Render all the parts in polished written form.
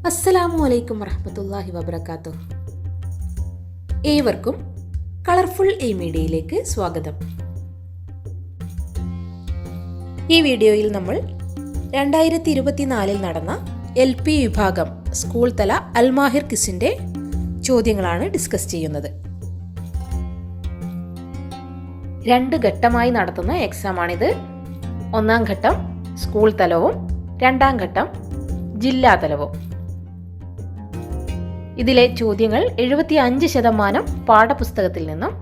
അസ്സലാമു അലൈക്കും വറഹ്മത്തുള്ളാഹി വബറകാതുഹു. ഏവർക്കും കളർഫുൾ ഈ മീഡിയയിലേക്ക് സ്വാഗതം. ഈ വീഡിയോയിൽ നമ്മൾ 2024 നടന്ന LP വിഭാഗം സ്കൂൾ തല അൽമാഹിർ ക്വിസിന്റെ ചോദ്യങ്ങളാണ് ഡിസ്കസ് ചെയ്യുന്നത്. 2 ഘട്ടമായി നടത്തുന്ന എക്സാമാണിത്. 1-ാം ഘട്ടം സ്കൂൾ തലവും 2-ാം ഘട്ടം ജില്ലാ തലവും. ഇതിലെ ചോദ്യങ്ങൾ 75% പാഠപുസ്തകത്തിൽ നിന്നും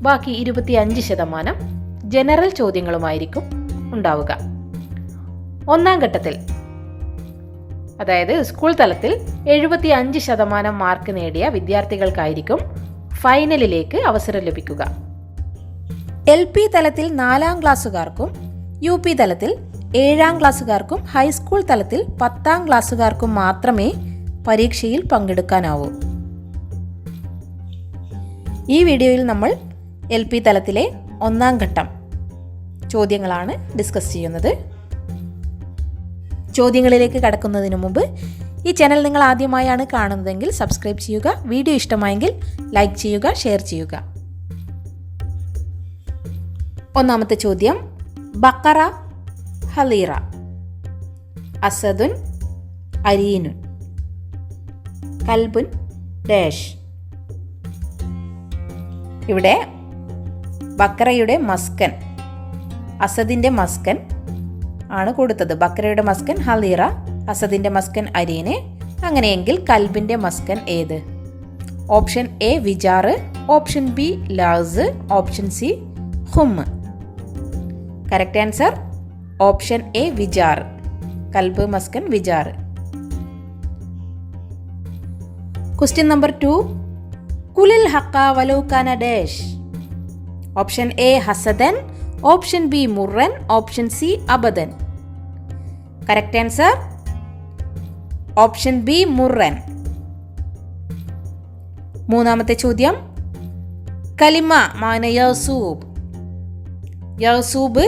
ബാക്കി 25% ജനറൽ ചോദ്യങ്ങളുമായിരിക്കും ഉണ്ടാവുക. 1-ാം ഘട്ടത്തിൽ, അതായത് സ്കൂൾ തലത്തിൽ 75% മാർക്ക് നേടിയ വിദ്യാർത്ഥികൾക്കായിരിക്കും ഫൈനലിലേക്ക് അവസരം ലഭിക്കുക. LP തലത്തിൽ 4-ാം ക്ലാസ്സുകാർക്കും UP തലത്തിൽ 7-ാം ക്ലാസ്സുകാർക്കും ഹൈസ്കൂൾ തലത്തിൽ 10-ാം ക്ലാസ്സുകാർക്കും മാത്രമേ പരീക്ഷയിൽ പങ്കെടുക്കാനാവൂ. ഈ വീഡിയോയിൽ നമ്മൾ LP തലത്തിലെ 1-ാം ഘട്ടം ചോദ്യങ്ങളാണ് ഡിസ്കസ് ചെയ്യുന്നത്. ചോദ്യങ്ങളിലേക്ക് കടക്കുന്നതിന് മുമ്പ് ഈ ചാനൽ നിങ്ങൾ ആദ്യമായാണ് കാണുന്നതെങ്കിൽ സബ്സ്ക്രൈബ് ചെയ്യുക. വീഡിയോ ഇഷ്ടമായെങ്കിൽ ലൈക്ക് ചെയ്യുക, ഷെയർ ചെയ്യുക. 1-ാമത്തെ ചോദ്യം, ബക്കറ ഹലീറ, അസദുൻ അരീനുൻ, കൽബുൻ ഡാഷ്. ഇവിടെ ബക്കറയുടെ മസ്കൻ, അസദിന്റെ മസ്കൻ ആണ് കൊടുത്തത്. ബക്കറയുടെ മസ്കൻ ഹലീറ, അസദിന്റെ മസ്കൻ അരീന്. അങ്ങനെയെങ്കിൽ കൽബിന്റെ മസ്കൻ ഏത്? ഓപ്ഷൻ A വിജാറ്, ഓപ്ഷൻ B ലാസ്, ഓപ്ഷൻ C ഹുമ്മ്. കറക്റ്റ് ആൻസർ ഓപ്ഷൻ A വിജാർ, കൽബ് മസ്കൻ വിജാർ. ക്വസ്റ്റ്യൻ നമ്പർ 2, കുലിൽ ഹക്ക വലൗ കാന ഡാഷ്. ഓപ്ഷൻ A ഹസദൻ, ഓപ്ഷൻ B മുറൻ, ഓപ്ഷൻ C അബദൻ. കറക്റ്റ് ആൻസർ ഓപ്ഷൻ B മുറൻ. 3-ാമത്തെ ചോദ്യം, കലിമ മാന യസൂബ്. യസൂബ്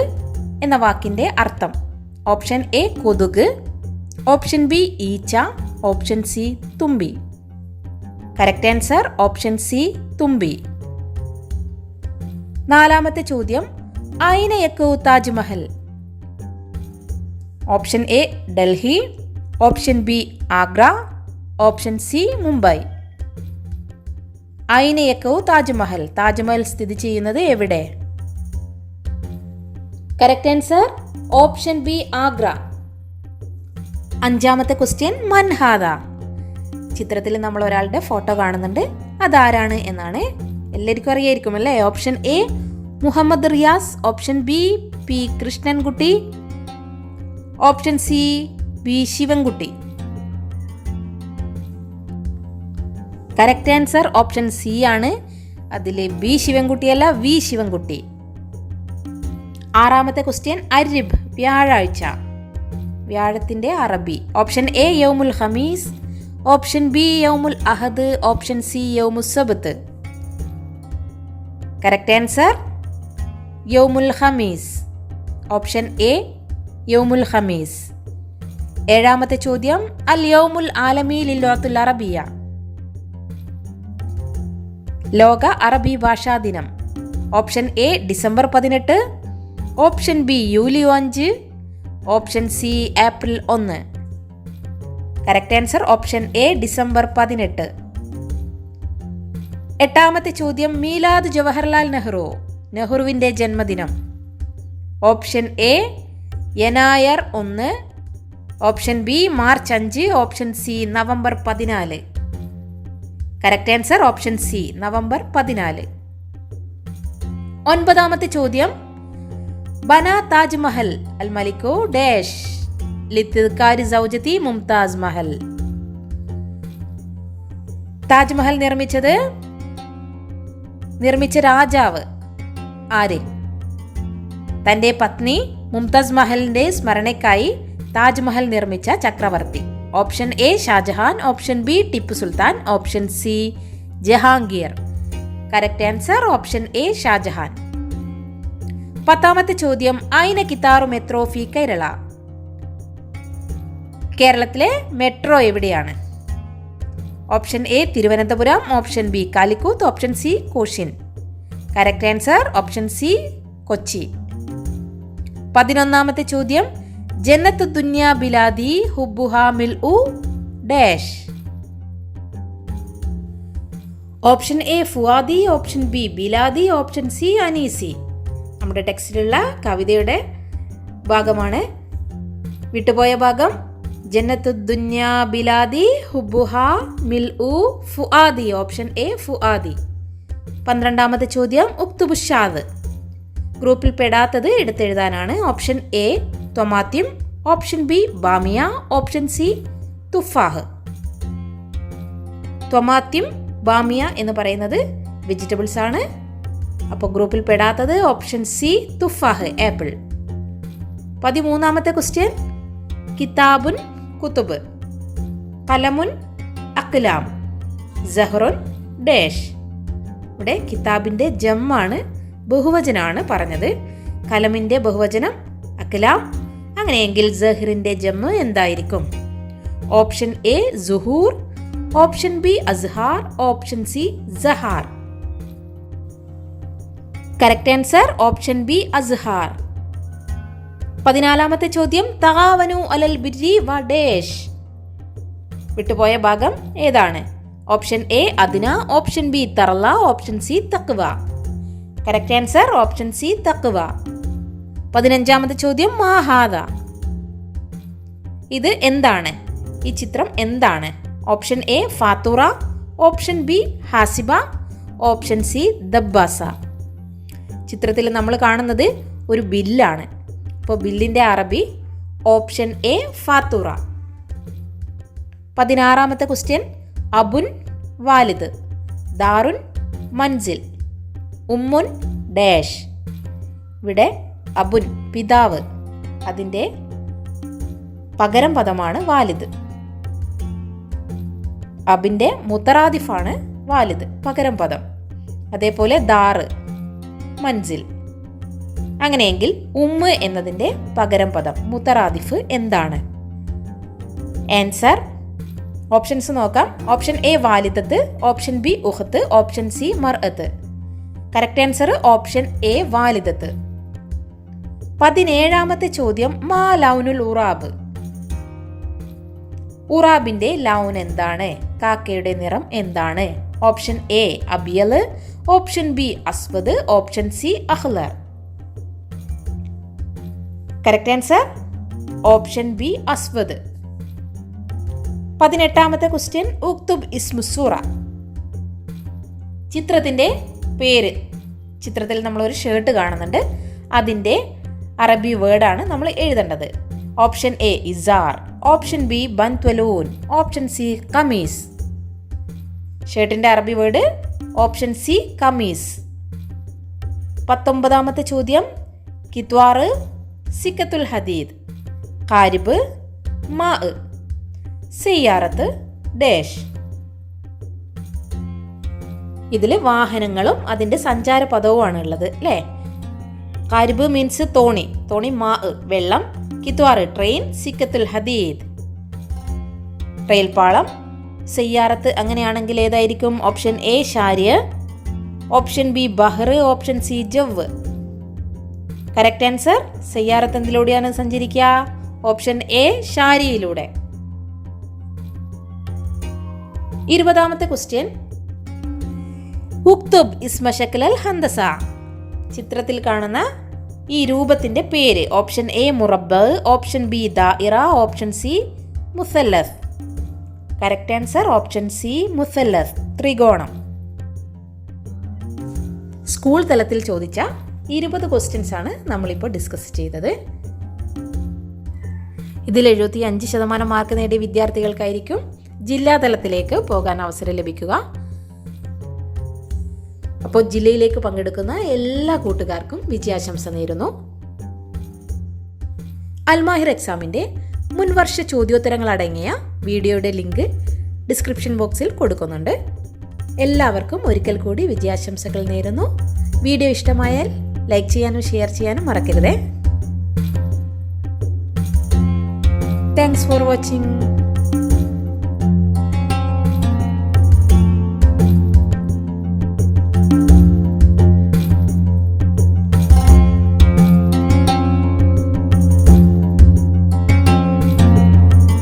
എന്ന വാക്കിന്റെ അർത്ഥം. ഓപ്ഷൻ A കൊതുക്, ഓപ്ഷൻ B ഈച്ച, ഓപ്ഷൻ C തുമ്പി. കറക്റ്റ് ആൻസർ ഓപ്ഷൻ C തുമ്പി. 4-ാമത്തെ ചോദ്യം, ഐന യഖഉ Taj Mahal. Option A Delhi, option B Agra, option C Mumbai. ഐന യഖഉ താജ്മഹൽ, താജ്മഹൽ സ്ഥിതി ചെയ്യുന്നത് എവിടെ? Correct answer option B Agra. 5-ാമത്തെ ക്വസ്റ്റ്യൻ, മൻ ഹാദ. ചിത്രത്തിൽ നമ്മൾ ഒരാളുടെ ഫോട്ടോ കാണുന്നുണ്ട്. അതാരാണ് എന്നാണ്. എല്ലാവർക്കും അറിയായിരിക്കും അല്ലേ? Option A Muhammad Riyas, option B P Krishnankutty, option C B Sivankutty. Correct answer option C ആണ്. അതിൽ B ശിവൻകുട്ടിയല്ല, V ശിവൻകുട്ടി. 6-ാമത്തെ ക്വസ്റ്റ്യൻ, അരിബ് വ്യാഴാഴ്ച, വ്യാഴത്തിന്റെ അറബി. ഓപ്ഷൻ A യൗമുൽ ഖമീസ്, ഓപ്ഷൻ B യൗമുൽ അഹദ്, ഓപ്ഷൻ C യൗമുൽ സബ്ത്. കറക്റ്റ് ആൻസർ യൗമുൽ ഖമീസ്, ഓപ്ഷൻ A യൗമുൽ ഖമീസ്. 7-ാമത്തെ ചോദ്യം, അൽ യൗമുൽ ആലമി ലിൽ അറബിയ. ലോക അറബി ഭാഷാ ദിനം. Option A December 18, option B യൂലി 5, option C April 1. Correct answer option A December 18. 8-ാമത്തെ ചോദ്യം, മീലാദ് ജവഹർലാൽ നെഹ്റു, നെഹ്റുവിന്റെ ജന്മദിനം. Option A യനായർ 1, option B March 5, option C November 14. Correct answer option C November 14. 9-ാമത്തെ ചോദ്യം, ബന താജ്മഹൽ അൽ മലിക്കു ഡാഷ് ലിത്കാരി സൗജതി മുംതാസ് മഹൽ. താജ്മഹൽ നിർമ്മിച്ച രാജാവ് ആര്? തന്റെ പത്നി മുംതാസ് മഹലിന്റെ സ്മരണയ്ക്കായി താജ്മഹൽ നിർമ്മിച്ച ചക്രവർത്തി. Option A Shah Jahan, option B Tipu Sultan, option C Jahangir. Correct answer option A Shah Jahan. 10-ാമത്തെ ചോദ്യം, ഐന കിതാറു മെട്രോ ഫി കേരള. കേരളത്തിലെ മെട്രോ എവിടെയാണ്? Option A Thiruvananthapuram, option B Calicut, option C Cochin. Correct answer option C Kochi. 11ാമത്തെ ചോദ്യം, ജന്നത്ത് ദുന്യ ബിലാദി ഹുബ്ബുഹ മിൽഉ ഡാഷ്. ഓപ്ഷൻ എ ഫുആദി, ഓപ്ഷൻ ബി ബിലാദി, ഓപ്ഷൻ സി അനീസി. നമ്മുടെ ടെക്സ്റ്റിലുള്ള കവിതയുടെ ഭാഗമാണ്. വിട്ടുപോയ ഭാഗം ജന്നത്തു ദുന്യ ബിലാദി ഹുബ്ബുഹ മിൽഉ ഫുആദി. Option A ഫുആദി. 12ാമത്തെ ചോദ്യം, ഉക്തുബുഷാദ്. ഗ്രൂപ്പിൽ പെടാത്തത് എടുത്തെഴുതാനാണ്. ഓപ്ഷൻ എ തൊമാത്യം, ഓപ്ഷൻ ബി ബാമിയ, ഓപ്ഷൻ സി തുഫാഹ്. തൊമാത്യം, ബാമിയ എന്ന് പറയുന്നത് വെജിറ്റബിൾസ് ആണ്. അപ്പോൾ ഗ്രൂപ്പിൽ പെടാത്തത് ഓപ്ഷൻ സി തുഫാഹ്, ആപ്പിൾ. 13ാമത്തെ ക്വസ്റ്റ്യൻ, കിതാബുൻ കുത്തുബ്, കലമുൻ അക്ലാം, സഹറുൻ ഡാഷ്. ഇവിടെ കിതാബിൻ്റെ ജമ്മാണ്, ബഹുവചനാണ് പറഞ്ഞത്. കലമിൻ്റെ ബഹുവചനം അക്ലാം. അങ്ങനെയെങ്കിൽ സഹറിൻ്റെ ജമ്മ് എന്തായിരിക്കും? ഓപ്ഷൻ എ സുഹൂർ, ഓപ്ഷൻ ബി അസ്ഹാർ, ഓപ്ഷൻ സി സഹാർ. കറക്റ്റ് ആൻസർ ഓപ്ഷൻ ബി അസ്ഹാർ. 14ാമത്തെ ചോദ്യം, തആവനു അലൽ ബിർരി വ ഡാഷ്. വിട്ടുപോയ ഭാഗം ഏതാണ്? ഓപ്ഷൻ എ അദ്ന, ഓപ്ഷൻ ബി തർല, ഓപ്ഷൻ സി തഖ്വ. കറക്റ്റ് ആൻസർ ഓപ്ഷൻ സി തഖ്വ. 15ാമത്തെ ചോദ്യം, മാഹാദ. ഇത് എന്താണ്? ഈ ചിത്രം എന്താണ്? ഓപ്ഷൻ എ ഫാത്തുറ, ഓപ്ഷൻ ബി ഹാസിബ, ഓപ്ഷൻ സി ദബ്ബാസ. ചിത്രത്തിൽ നമ്മൾ കാണുന്നത് ഒരു ബില്ലാണ്. അപ്പോൾ ബില്ലിൻ്റെ അറബി option A ഫാത്തുറ. 16ാമത്തെ question, അബുൻ വാലിദ്, ദാറുൻ Manzil, ഉമ്മുൻ dash. ഇവിടെ അബുൻ പിതാവ്, അതിൻ്റെ പകരം പദമാണ് വാലിദ്. അബിൻ്റെ മുത്തറാദിഫാണ് വാലിദ്, പകരം പദം. അതേപോലെ ദാറ്, മൻസിൽ. അങ്ങനെയെങ്കിൽ ഉമ്മ് എന്നതിൻ്റെ പകരം പദം മുത്തറാദിഫ് എന്താണ്? ആൻസർ ഓപ്ഷൻസ് നോക്കാം. ഓപ്ഷൻ എ വാലിദത്ത്, ഓപ്ഷൻ ബി ഉഖത്ത്, ഓപ്ഷൻ സി മർഅത്ത്. കറക്റ്റ് ആൻസർ ഓപ്ഷൻ എ വാലിദത്ത്. 17ാമത്തെ ചോദ്യം, മാ ലൗനുൽ ഉറാബ്. ഉറാബിന്റെ ലൗൻ എന്താണ്? കാക്കയുടെ നിറം എന്താണ്? ഓപ്ഷൻ എ അബിയല്, ഓപ്ഷൻ ബി അസ്വദ്, ഓപ്ഷൻ സി അഹ്ലർ. കറക്റ്റ് ആൻസർ ഓപ്ഷൻ ബി അസ്വദ്. 18ാമത്തെ ക്വസ്റ്റ്യൻ, ഉക്തുബ് ഇസ്മുസൂറ. ചിത്രത്തിന്റെ പേര്. ചിത്രത്തിൽ നമ്മളൊരു ഷർട്ട് കാണുന്നുണ്ട്, അതിൻ്റെ അറബി വേർഡാണ് നമ്മൾ എഴുതേണ്ടത്. ഓപ്ഷൻ എ ഇസാർ, ഓപ്ഷൻ ബി ബൻത്വലൂൻ, ഓപ്ഷൻ സി കമീസ്. ഷർട്ടിൻ്റെ അറബി വേർഡ് ഓപ്ഷൻ സി കമീസ്. 19ാമത്തെ ചോദ്യം, കിത്വാർ, സിക്കത്തുൽ ഹദീദ്, കാരിബ്, മാ, സിയാറത്ത് ഡാഷ്. ഇതിൽ വാഹനങ്ങളും അതിൻ്റെ സഞ്ചാര പദവുമാണ് ഉള്ളത് അല്ലേ? കാരിബ് മീൻസ് തോണി, തോണി മാ വെള്ളം, കിത്വാർ ട്രെയിൻ, സിക്കത്തുൽ ഹദീദ് റെയിൽപാളം, സയ്യാറത്ത് അങ്ങനെയാണെങ്കിൽ ഏതായിരിക്കും? ഓപ്ഷൻ എ ഷാരിയ, ഓപ്ഷൻ ബി ബഹർ, ഓപ്ഷൻ സി ജവ്. കറക്റ്റ് ആൻസർ സയ്യാറത്ത് എന്തിലൂടെയാണ് സഞ്ചരിക്കുക? ഓപ്ഷൻ എ ഷാരിയിലൂടെ. 20ാമത്തെ ക്വസ്റ്റ്യൻ, ഉക്തുബ് ഇസ്മ ശക്ലൽ ഹന്ദസ. ചിത്രത്തിൽ കാണുന്ന ഈ രൂപത്തിന്റെ പേര്. ഓപ്ഷൻ എ മുറബ്ബ, ഓപ്ഷൻ ബി ദാഇറ, ഓപ്ഷൻ സി മുസല്ലസ്. കറക്റ്റ് ആൻസർ ഓപ്ഷൻ സി മുസല്ലസ്, ത്രികോണം. സ്കൂൾ തലത്തിൽ ചോദിച്ച 20 ക്വസ്റ്റ്യൻസ് ആണ് നമ്മളിപ്പോൾ ഡിസ്കസ് ചെയ്തത്. ഇതിൽ 75% മാർക്ക് നേടിയ വിദ്യാർത്ഥികൾക്കായിരിക്കും ജില്ലാതലത്തിലേക്ക് പോകാൻ അവസരം ലഭിക്കുക. അപ്പോൾ ജില്ലയിലേക്ക് പങ്കെടുക്കുന്ന എല്ലാ കൂട്ടുകാർക്കും വിജയാശംസ നേരുന്നു. അൽമാഹിർ എക്സാമിൻ്റെ മുൻവർഷ ചോദ്യോത്തരങ്ങൾ അടങ്ങിയ വീഡിയോയുടെ ലിങ്ക് ഡിസ്ക്രിപ്ഷൻ ബോക്സിൽ കൊടുക്കുന്നുണ്ട്. എല്ലാവർക്കും ഒരിക്കൽ കൂടി വിജയാശംസകൾ നേരുന്നു. വീഡിയോ ഇഷ്ടമായാൽ ലൈക്ക് ചെയ്യാനും ഷെയർ ചെയ്യാനും മറക്കരുതേ. Thanks for watching.